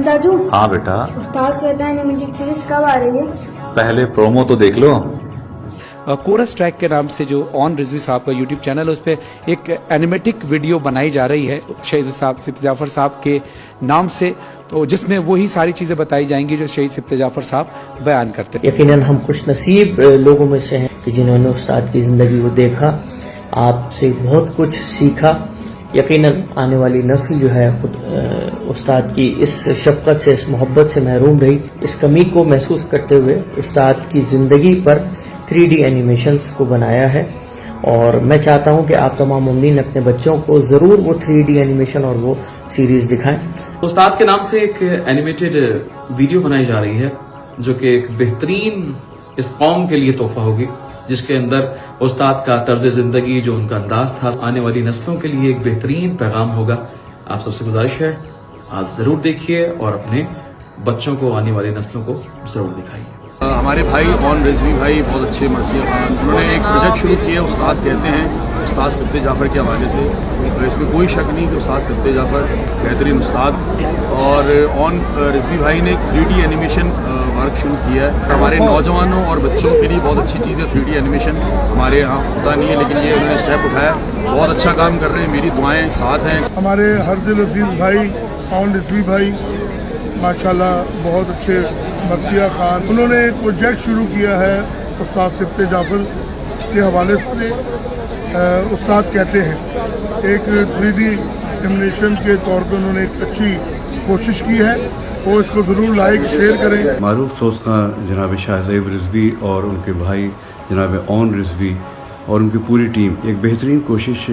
दादू। हाँ बेटा। उस्ताद कहता है एनिमेटेड सीरीज कब आ रही है? पहले प्रोमो तो देख लो। कोरस ट्रैक के नाम से जो ऑन रिजवी साहब का यूट्यूब चैनल है उस पर एक एनिमेटिक वीडियो बनाई जा रही है शहीद साहब सिफ्त जाफर साहब के नाम से, तो जिसमें वही सारी चीज़ें बताई जाएंगी जो शहीद सिफ्त जाफर साहब बयान करते हैं। यकीनन हम खुश नसीब लोगों में से हैं कि जिन्होंने उस्ताद की ज़िंदगी को देखा, आपसे बहुत कुछ सीखा। यकीनन आने वाली नस्ल जो है खुद उस्ताद की इस शफकत से, इस मोहब्बत से महरूम रही। इस कमी को महसूस करते हुए उस्ताद की ज़िंदगी पर 3D एनिमेशंस को बनाया है, और मैं चाहता हूं कि आप तमाम मुमनीन अपने बच्चों को ज़रूर वो 3D एनिमेशन और वो सीरीज़ दिखाएं। उस्ताद के नाम से एक एनिमेटेड वीडियो बनाई जा रही है जो कि एक बेहतरीन इस कौम के लिए तोहफा होगी, जिसके अंदर उस्ताद का तर्ज ज़िंदगी, जो उनका अंदाज था, आने वाली नस्लों के लिए एक बेहतरीन पैगाम होगा। आप सबसे गुजारिश है आप ज़रूर देखिए और अपने बच्चों को, आने वाली नस्लों को ज़रूर दिखाइए। हमारे भाई ऑन रिजवी भाई बहुत अच्छे मरसिया खान, उन्होंने एक प्रोजेक्ट शुरू किया, उस्ताद कहते हैं, उस्ताद सिफ्त जाफ़र के हवाले से। और इसमें कोई शक नहीं कि उस्ताद सिफ्त जाफ़र बेहतरीन उस्ताद, और ऑन रिजवी भाई ने एक 3D एनिमेशन वर्क शुरू किया है। हमारे नौजवानों और बच्चों के लिए बहुत अच्छी चीज़ है 3D एनिमेशन। हमारे यहाँ होता नहीं है, लेकिन ये उन्होंने स्टेप उठाया, बहुत अच्छा काम कर रहे हैं, मेरी दुआएँ साथ हैं। हमारे हरदिल अजीज़ भाई ऑन रिजवी भाई माशाल्लाह बहुत अच्छे मरसिया खान, उन्होंने एक प्रोजेक्ट शुरू किया है उस्ताद सिफ्त जाफर के हवाले से। उस्ताद कहते हैं एक 3D एनिमेशन के तौर पे उन्होंने एक अच्छी कोशिश की है, वो इसको ज़रूर लाइक शेयर करें। मारूफ सोच का जनाब शाहज़ेब रिजवी और उनके भाई जनाब ऑन रिजवी और उनकी पूरी टीम एक बेहतरीन कोशिश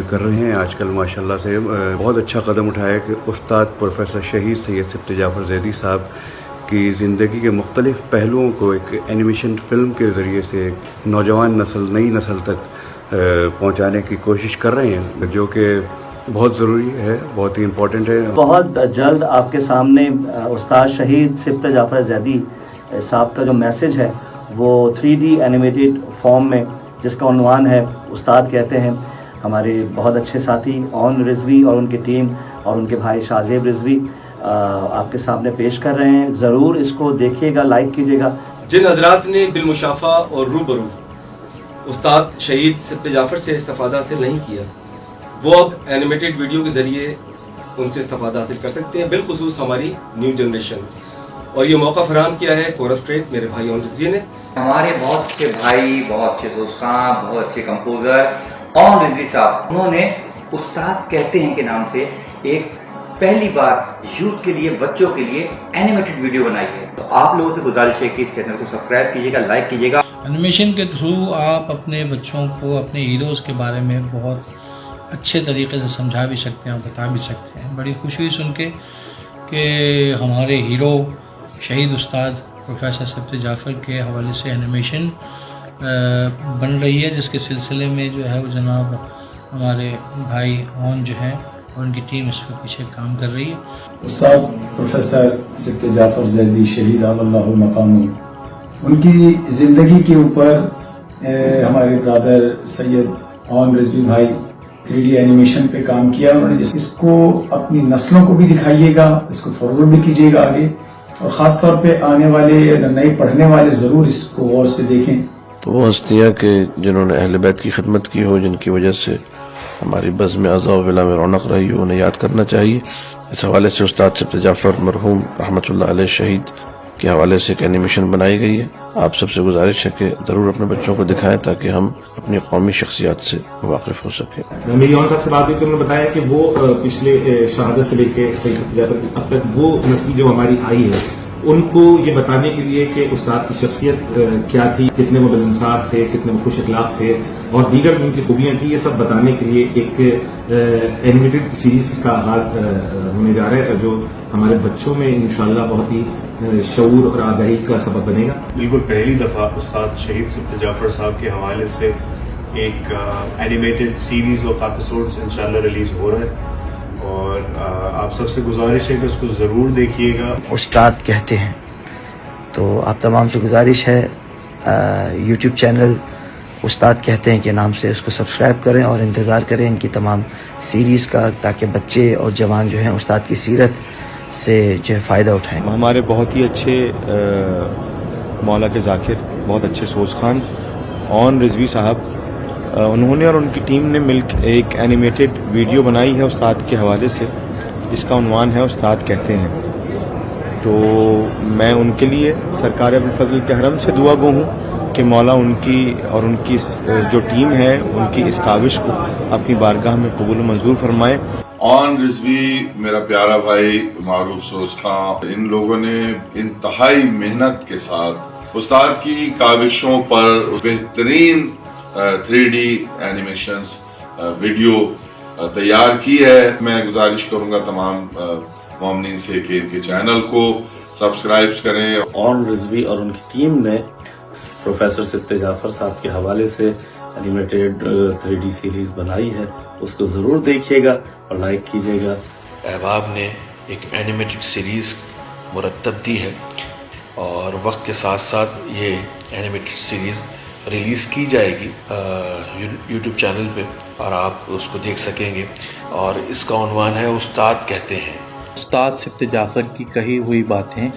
कर रहे हैं आजकल माशाल्लाह से। बहुत अच्छा कदम उठाया कि उस्ताद प्रोफेसर शहीद सैयद सिफ्त जाफ़र ज़ैदी साहब की ज़िंदगी के मुख्तलिफ़ पहलुओं को एक एनिमेशन फ़िल्म के ज़रिए से नौजवान नस्ल, नई नस्ल तक पहुंचाने की कोशिश कर रहे हैं, जो कि बहुत ज़रूरी है, बहुत ही इम्पोर्टेंट है। बहुत जल्द आपके सामने उस्ताद शहीद सिफ्त जाफ़र ज़ैदी साहब का जो मैसेज है वो 3D एनिमेटेड फॉर्म में, जिसका उन्वान है उस्ताद कहते हैं, हमारे बहुत अच्छे साथी ऑन रिजवी और उनकी टीम और उनके भाई शाहज़ेब रिजवी आपके सामने पेश कर रहे हैं। ज़रूर इसको देखिएगा, लाइक कीजिएगा। जिन हजरात ने बिलमुशाफा और रूबरू उस्ताद शहीद सिफ्त जाफ़र से इस्तिफ़ादा हासिल नहीं किया, वो अब एनिमेटेड वीडियो के ज़रिए उनसे इस्तिफ़ादा हासिल कर सकते हैं, बिलखुसूस हमारी न्यू जनरेशन। और ये मौका फराहम किया है कोरस ट्रैक मेरे भाई ऑन रिजवी ने। हमारे बहुत अच्छे भाई, बहुत अच्छे दोस्तां, बहुत अच्छे कंपोजर ऑन रिजवी साहब, उन्होंने उस्ताद कहते हैं के नाम से एक पहली बार यूथ के लिए, बच्चों के लिए एनिमेटेड वीडियो बनाई है। तो आप लोगों से गुजारिश है कि इस चैनल को सब्सक्राइब कीजिएगा, लाइक कीजिएगा। एनिमेशन के थ्रू आप अपने बच्चों को अपने हीरोज़ के बारे में बहुत अच्छे तरीके से समझा भी सकते हैं और बता भी सकते हैं। बड़ी खुशी हुई सुन के कि हमारे हीरो शहीद उस्ताद प्रोफेसर सिफ्त जाफ़र के हवाले से एनिमेशन बन रही है, जिसके सिलसिले में जो है वो जनाब हमारे भाई ऑन जो हैं और उनकी टीम इसके पीछे काम कर रही है। उस्ताद प्रोफेसर सिफ्त जाफ़र ज़ैदी शहीद अल्लाहु मक़ामहु, उनकी ज़िंदगी के ऊपर हमारे ब्रदर सैयद ऑन रिजवी भाई 3D एनिमेशन पे काम किया उन्होंने। इसको अपनी नस्लों को भी दिखाइएगा, इसको फॉरवर्ड भी कीजिएगा आगे, और ख़ास तौर पे आने वाले नए पढ़ने वाले ज़रूर इसको गौर से देखें। तो वो हस्तियाँ कि जिन्होंने अहले बैत की खिदमत की हो, जिनकी वजह से हमारी बज़्म अज़ा व विला में रौनक रही हो, उन्हें याद करना चाहिए। इस हवाले से उस्ताद सिफ्त जाफ़र मरहूम रहमतुल्लाह अलैह शहीद के हवाले से एक एनिमेशन बनाई गई है। आप सबसे गुजारिश है कि ज़रूर अपने बच्चों को दिखाएं ताकि हम अपनी कौमी शख्सियात से वाकिफ़ हो सकें। मेरी ऑन साहब से बात हुई तो उन्होंने बताया कि वो पिछले शहादत से लेकर शहीद सिफ्त जाफ़र अब तक वो नस्ल जो हमारी आई है, उनको ये बताने के लिए कि उस्ताद की शख्सियत क्या थी, कितने वो बिलइंसाफ थे, कितने वो खुश अखलाक थे और दीगर उनकी खूबियाँ थी, ये सब बताने के लिए एक एनिमेटेड सीरीज का आगाज होने जा रहा है, जो हमारे बच्चों में इंशाल्लाह बहुत ही शऊर और आगाही का सबब बनेगा। बिल्कुल पहली दफ़ा उस्ताद शहीद सिफ्त जाफ़र साहब के हवाले से एक एनिमेटेड सीरीज ऑफ एपिसोड्स इंशाल्लाह रिलीज़ हो रहा है, और आप सबसे गुजारिश है कि उसको ज़रूर देखिएगा। उस्ताद कहते हैं, तो आप तमाम से गुजारिश है यूट्यूब चैनल استاد کہتے ہیں کہ نام سے اس کو سبسکرائب کریں اور انتظار کریں ان کی تمام سیریز کا، تاکہ بچے اور جوان جو ہیں استاد کی سیرت سے جو ہے فائدہ اٹھائیں. ہمارے بہت ہی اچھے مولا کے ذاکر، بہت اچھے سوز خان اون رضوی صاحب، انہوں نے اور ان کی ٹیم نے مل کے ایک اینیمیٹڈ ویڈیو بنائی ہے استاد کے حوالے سے، جس کا عنوان ہے استاد کہتے ہیں. تو میں ان کے لیے سرکار ابوالفضل کے حرم سے دعا گو ہوں کہ مولا ان کی اور ان کی جو ٹیم ہے ان کی اس کاوش کو اپنی بارگاہ میں قبول و منظور فرمائے. اون رضوی میرا پیارا بھائی معروف سوز خان، ان لوگوں نے انتہائی محنت کے ساتھ استاد کی کاوشوں پر بہترین 3D اینیمیشنز ویڈیو تیار کی ہے. میں گزارش کروں گا تمام مومنین سے کہ ان کے چینل کو سبسکرائب کریں. اون رضوی اور ان کی ٹیم نے پروفیسر سبت جعفر صاحب کے حوالے سے اینیمیٹڈ 3D سیریز بنائی ہے، اس کو ضرور دیکھیے گا اور لائک کیجیے گا. احباب نے ایک اینیمیٹڈ سیریز مرتب دی ہے اور وقت کے ساتھ ساتھ یہ اینیمیٹڈ سیریز ریلیز کی جائے گی یوٹیوب چینل پہ اور آپ اس کو دیکھ سکیں گے. اور اس کا عنوان ہے استاد کہتے ہیں. استاد سبت جعفر کی کہی ہوئی باتیں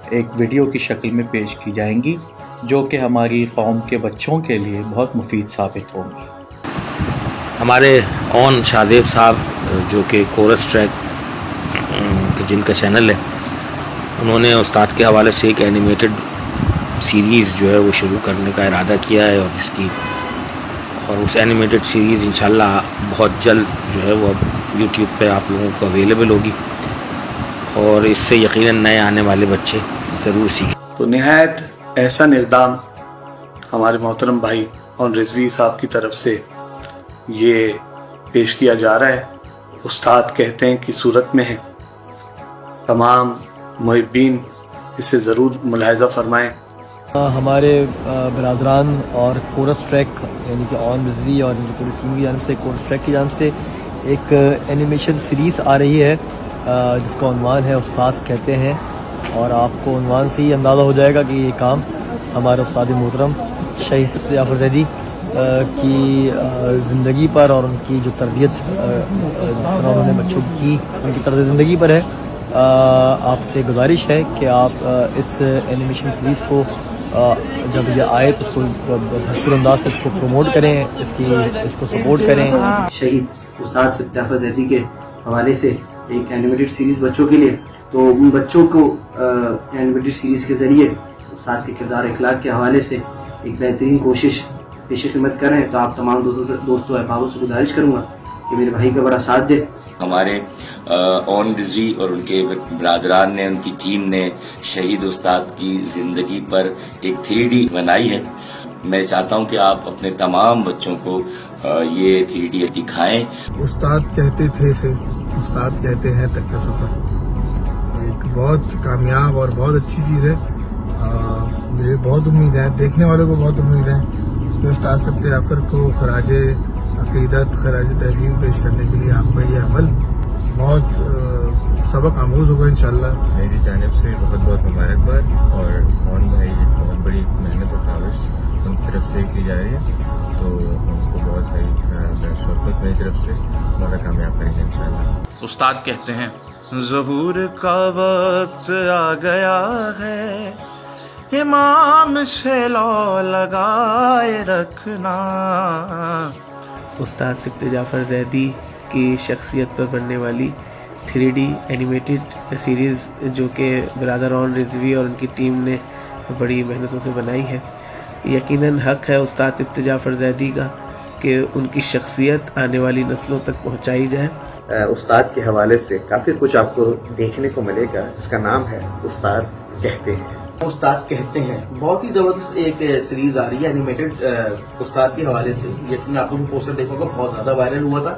ایک ویڈیو کی شکل میں پیش کی جائیں گی جو کہ ہماری قوم کے بچوں کے لیے بہت مفید ثابت ہوں گی. ہمارے اون شادیب صاحب جو کہ کورس ٹریک جن کا چینل ہے، انہوں نے استاد کے حوالے سے ایک اینیمیٹڈ سیریز جو ہے وہ شروع کرنے کا ارادہ کیا ہے، اور اس اینیمیٹڈ سیریز انشاءاللہ بہت جلد جو ہے وہ یوٹیوب پہ آپ لوگوں کو اویلیبل ہوگی اور اس سے یقیناً نئے آنے والے بچے ضرور سیکھیں. تو نہایت احسن اقدام ہمارے محترم بھائی اون رضوی صاحب کی طرف سے یہ پیش کیا جا رہا ہے. استاد کہتے ہیں کہ صورت میں ہے. تمام محبین اسے ضرور ملاحظہ فرمائیں. ہمارے برادران اور کورس ٹریک یعنی کہ اون رضوی اور ان کی پوری ٹیم کی جانب سے کورس ٹریک کی جانب سے ایک اینیمیشن سیریز آ رہی ہے جس کا عنوان ہے استاد کہتے ہیں. اور آپ کو عنوان سے ہی اندازہ ہو جائے گا کہ یہ کام ہمارے استاد محترم شہید سبت جعفر زیدی کی زندگی پر اور ان کی جو تربیت جس طرح انہوں نے بچوں کی ان کی طرز زندگی پر ہے. آپ سے گزارش ہے کہ آپ اس اینیمیشن سیریز کو جب یہ آئے تو اس کو بھرپور انداز سے اس کو پروموٹ کریں، اس کو سپورٹ کریں. شہید استاد سبت جعفر زیدی کے حوالے سے ایک اینیمیٹڈ سیریز بچوں کے لیے، تو ان بچوں کو اینیمیٹڈ سیریز کے ذریعے استاد کے کردار اخلاق کے حوالے سے ایک بہترین کوشش پیش خدمت کر رہے ہیں. تو آپ تمام دوستوں احبابوں سے گزارش کروں گا کہ میرے بھائی کا بڑا ساتھ دے. ہمارے اون رضوی اور ان کے برادران نے، ان کی ٹیم نے شہید استاد کی زندگی پر ایک 3D بنائی ہے. میں چاہتا ہوں کہ آپ اپنے تمام بچوں کو یہ 3D دکھائیں. استاد کہتے تھے سے استاد کہتے ہیں تک کا سفر ایک بہت کامیاب اور بہت اچھی چیز ہے. مجھے بہت امید ہے، دیکھنے والوں کو بہت امید ہے کہ استاد سبت جعفر کو خراج عقیدت، خراج تحسین پیش کرنے کے لیے آپ کا یہ عمل بہت سبق آموز ہوگا انشاءاللہ. میری جانب سے بہت بہت مبارکباد. اور اون بھائی ایک بہت بڑی محنت اور کاوش ان کی طرف سے کی جا رہی ہے، تو ان کو بہت ساری شوقت میری طرف سے مولا کامیاب کریں گے انشاءاللہ. استاد کہتے ہیں ظہور کا وقت آ گیا ہے، امام سے لو لگائے رکھنا. استاد سبت جعفر زیدی کی شخصیت پر بننے والی 3D اینیمیٹڈ سیریز جو کہ برادر اون رضوی اور ان کی ٹیم نے بڑی محنتوں سے بنائی ہے، یقیناً حق ہے استاد سبت جعفر زیدی کا کہ ان کی شخصیت آنے والی نسلوں تک پہنچائی جائے. استاد کے حوالے سے کافی کچھ آپ کو دیکھنے کو ملے گا جس کا نام ہے استاد کہتے ہیں. استاد کہتے ہیں بہت ہی زبردست ایک سیریز آ رہی ہے اینیمیٹڈ استاد کے حوالے سے. یقیناً آپ لوگوں کو پوسٹر دیکھو گا، بہت زیادہ وائرل ہوا تھا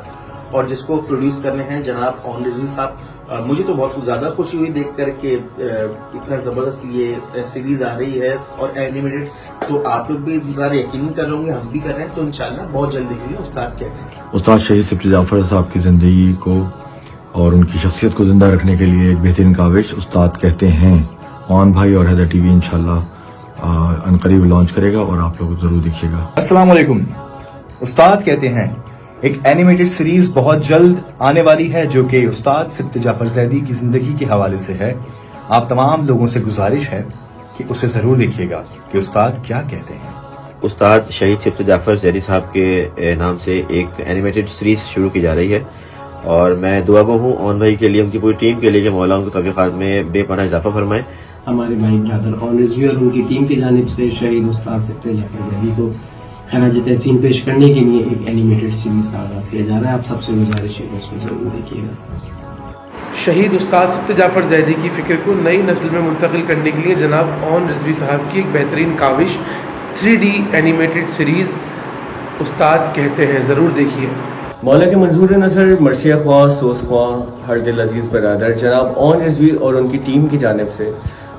اور جس کو پروڈیوس کرنے ہیں جناب اون رضوی صاحب. مجھے تو بہت زیادہ خوشی ہوئی دیکھ کر کہ اتنا زبردست یہ سیریز آ رہی ہے اور اینیمیٹڈ. تو آپ لوگ بھی انتظار یقیناً کر رہے ہوں گے، ہم بھی کر رہے ہیں. تو انشاءاللہ بہت جلد دیکھیں گے. استاد کہتے ہیں استاد شہید سبت جعفر صاحب کی زندگی کو اور ان کی شخصیت کو زندہ رکھنے کے لیے ایک بہترین کاوش استاد کہتے ہیں. اون بھائی اور حیدر ٹی وی انشاءاللہ अनकरीब लॉन्च करेगा और आप लोग ज़रूर देखिएगा। अस्सलाम वालेकुम। उस्ताद कहते हैं एक एनिमेटेड सीरीज बहुत जल्द आने वाली है जो कि उस्ताद सिब्त जाफर ज़ैदी की ज़िंदगी के हवाले से है। आप तमाम लोगों से गुजारिश है कि उसे ज़रूर देखिएगा कि उस्ताद क्या कहते हैं। उस्ताद शहीद सिब्त जाफर ज़ैदी साहब के नाम से एक एनिमेटेड सीरीज शुरू की जा रही है और मैं दुआ गो हूँ ऑन भाई के लिए, उनकी पूरी टीम के लिए कि मौला उनकी तौफ़ीक़ात में बेपनाह इजाफा फरमाए। हमारे भाई ब्रदर ऑन रिजवी और उनकी टीम की जानिब से शहीद उस्ताद सिब्त जाफर ज़ैदी को खराज तहसीन पेश करने के लिए एक एनिमेटेड सीरीज का आगाज़ किया जा रहा है। आप सबसे गुजारिश है उसको ज़रूर देखिएगा। शहीद उस्ताद सिब्त जाफर ज़ैदी की फ़िक्र को नई नस्ल में मुंतकिल करने के लिए जनाब ऑन रिजवी साहब की एक बेहतरीन काविश 3D एनिमेटेड सीरीज़ उस्ताद कहते हैं, ज़रूर देखिए। मौला के मंजूर नज़र मर्शिया ख्वाह सोस ख्वाह हर दिल अजीज़ बरादर जनाब ऑन रिजवी और उनकी टीम की जानिब से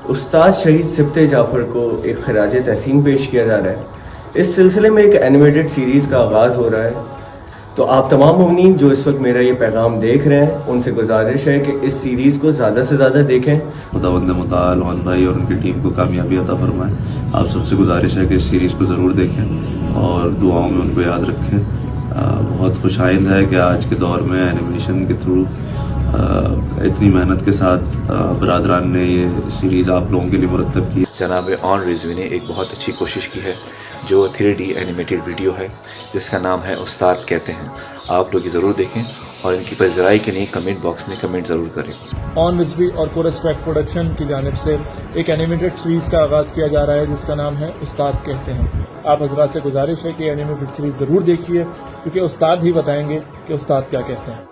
उस्ताद शहीद सिब्त जाफर को एक खराज तहसीन पेश किया जा रहा है। इस सिलसिले में एक एनिमेटेड सीरीज़ का आगाज़ हो रहा है, तो आप तमाम मुमिनीन जो इस वक्त मेरा ये पैगाम देख रहे हैं उनसे गुजारिश है कि इस सीरीज़ को ज़्यादा से ज़्यादा देखें। खुदावंद मुताल ऑन भाई और उनकी टीम को कामयाबी अता फरमाए। आप सबसे गुजारिश है कि इस सीरीज़ को ज़रूर देखें और दुआओं में उनको याद रखें। बहुत खुशाइंद है कि आज के दौर में एनिमेशन के थ्रू इतनी मेहनत के साथ बरादरान ने ये सीरीज़ आप लोगों के लिए मुरतब की। जनाब ऑन रिजवी ने एक बहुत अच्छी कोशिश की है जो 3D एनिमेटेड वीडियो है जिसका नाम है उस्ताद कहते हैं। आप लोग ज़रूर देखें और इनकी पज़राई के लिए कमेंट बॉक्स में कमेंट ज़रूर करें। ऑन रिजवी और कोरस ट्रैक प्रोडक्शन की जानिब से एक एनिमेटेड सीरीज़ का आगाज़ किया जा रहा है जिसका नाम है उस्ताद कहते हैं। आप हज़रात से गुजारिश है कि एनिमेटेड सीरीज़ ज़रूर देखिए क्योंकि उस्ताद ही बताएंगे कि उस्ताद क्या कहते हैं।